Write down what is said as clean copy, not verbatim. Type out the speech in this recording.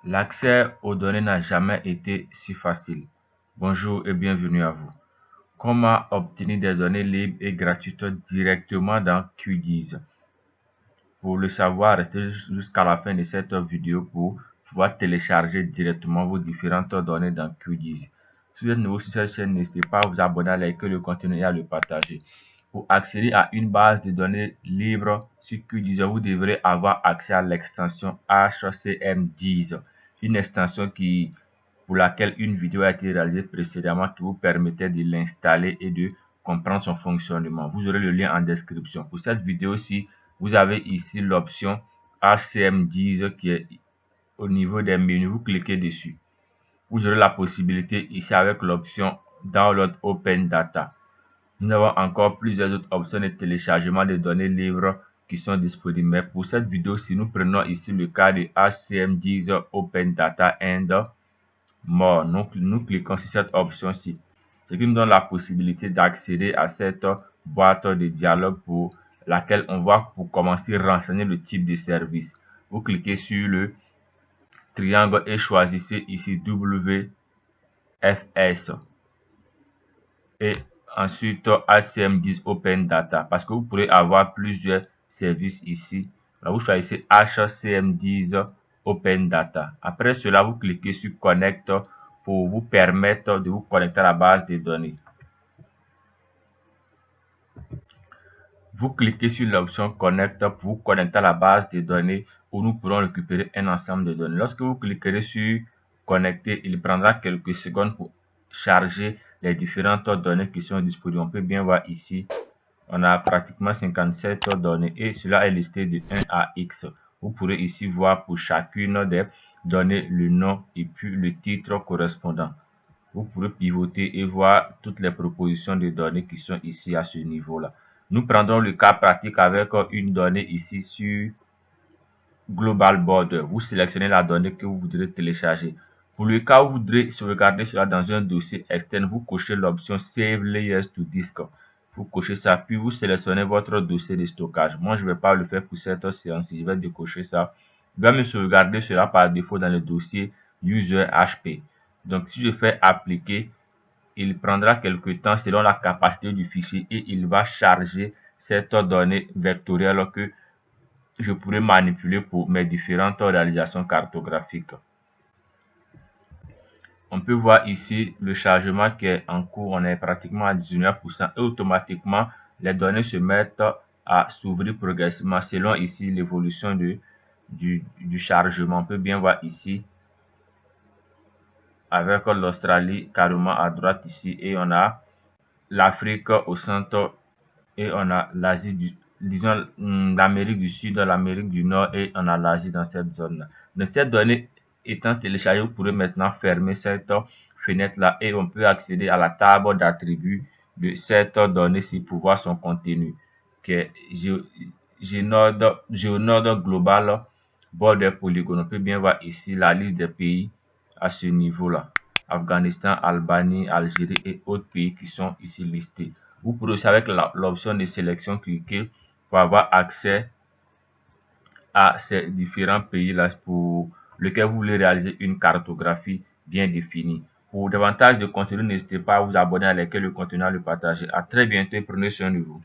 L'accès aux données n'a jamais été si facile. Bonjour et bienvenue à vous. Comment obtenir des données libres et gratuites directement dans QGIS? Pour le savoir, restez jusqu'à la fin de cette vidéo pour pouvoir télécharger directement vos différentes données dans QGIS. Si vous êtes nouveau sur cette chaîne, n'hésitez pas à vous abonner, à liker le contenu et à le partager. Pour accéder à une base de données libre sur QGIS, vous devrez avoir accès à l'extension HCMGIS, une extension pour laquelle une vidéo a été réalisée précédemment qui vous permettait de l'installer et de comprendre son fonctionnement. Vous aurez le lien en description. Pour cette vidéo-ci, vous avez ici l'option HCMGIS qui est au niveau des menus. Vous cliquez dessus. Vous aurez la possibilité ici avec l'option Download Open Data. Nous avons encore plusieurs autres options de téléchargement de données libres qui sont disponibles. Mais pour cette vidéo-ci, nous prenons ici le cas de HCMGIS Open Data and More. Donc, nous cliquons sur cette option-ci, ce qui nous donne la possibilité d'accéder à cette boîte de dialogue pour laquelle on va pour commencer renseigner le type de service. Vous cliquez sur le triangle et choisissez ici WFS et ensuite HCMGIS Open Data parce que vous pourrez avoir plusieurs services ici. Alors, vous choisissez HCMGIS Open Data. Après cela, vous cliquez sur Connect pour vous permettre de vous connecter à la base de données. Vous cliquez sur l'option Connect pour vous connecter à la base de données où nous pourrons récupérer un ensemble de données. Lorsque vous cliquerez sur Connecter, il prendra quelques secondes pour charger les différentes données qui sont disponibles. On peut bien voir ici, on a pratiquement 57 données et cela est listé de 1 à X. Vous pourrez ici voir pour chacune des données le nom et puis le titre correspondant. Vous pourrez pivoter et voir toutes les propositions de données qui sont ici à ce niveau-là. Nous prendrons le cas pratique avec une donnée ici sur Global Border. Vous sélectionnez la donnée que vous voudrez télécharger. Pour le cas où vous voudrez sauvegarder cela dans un dossier externe, vous cochez l'option Save Layers to Disk. Vous cochez ça, puis vous sélectionnez votre dossier de stockage. Moi, je ne vais pas le faire pour cette séance, je vais décocher ça. Je vais me sauvegarder cela par défaut dans le dossier User HP. Donc, si je fais appliquer, il prendra quelque temps selon la capacité du fichier et il va charger cette donnée vectorielle que je pourrais manipuler pour mes différentes réalisations cartographiques. On peut voir ici le chargement qui est en cours, on est pratiquement à 19% et automatiquement les données se mettent à s'ouvrir progressivement selon ici l'évolution du chargement. On peut bien voir ici avec l'Australie carrément à droite ici et on a l'Afrique au centre et on a l'Asie, disons l'Amérique du Sud, l'Amérique du Nord et on a l'Asie dans cette zone-là. Donc cette donnée étant téléchargée, vous pourrez maintenant fermer cette fenêtre-là et on peut accéder à la table d'attributs de cette donnée-ci pour voir son contenu qui est Géonode Global Border Polygon. On peut bien voir ici la liste des pays à ce niveau-là. Afghanistan, Albanie, Algérie et autres pays qui sont ici listés. Vous pourrez aussi avec l'option de sélection cliquer pour avoir accès à ces différents pays-là pour lesquels vous voulez réaliser une cartographie bien définie. Pour davantage de contenu, n'hésitez pas à vous abonner, à liker le contenu, à le partager. À très bientôt et prenez soin de vous.